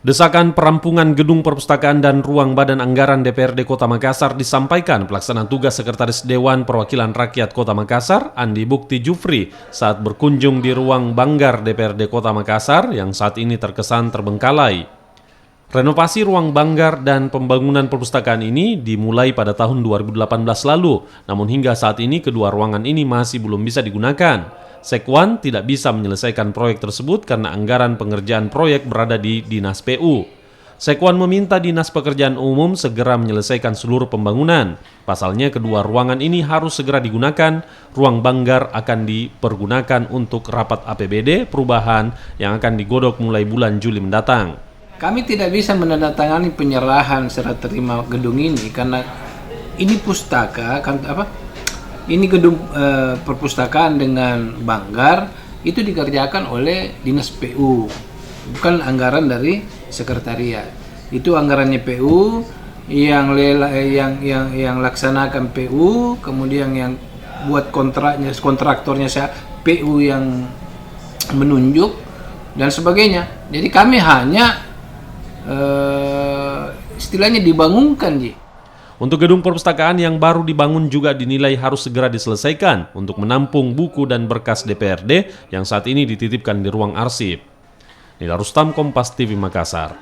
Desakan perampungan gedung perpustakaan dan ruang badan anggaran DPRD Kota Makassar disampaikan pelaksana tugas Sekretaris Dewan Perwakilan Rakyat Kota Makassar, Andi Bukti Jufri, saat berkunjung di ruang Banggar DPRD Kota Makassar yang saat ini terkesan terbengkalai. Renovasi ruang Banggar dan pembangunan perpustakaan ini dimulai pada tahun 2018 lalu, namun hingga saat ini kedua ruangan ini masih belum bisa digunakan. Sekwan tidak bisa menyelesaikan proyek tersebut karena anggaran pengerjaan proyek berada di Dinas PU. Sekwan meminta Dinas Pekerjaan Umum segera menyelesaikan seluruh pembangunan. Pasalnya kedua ruangan ini harus segera digunakan. Ruang Banggar akan dipergunakan untuk rapat APBD perubahan yang akan digodok mulai bulan Juli mendatang. Kami tidak bisa menandatangani penyerahan serah terima gedung ini karena ini pustaka ini gedung perpustakaan dengan Banggar itu dikerjakan oleh Dinas PU, bukan anggaran dari sekretariat. Itu anggarannya PU yang laksanakan PU, kemudian yang buat kontraktornya PU yang menunjuk dan sebagainya. Jadi kami hanya istilahnya dibangunkan, Ji. Untuk gedung perpustakaan yang baru dibangun juga dinilai harus segera diselesaikan untuk menampung buku dan berkas DPRD yang saat ini dititipkan di ruang arsip. Nila Rustam, Kompas TV Makassar.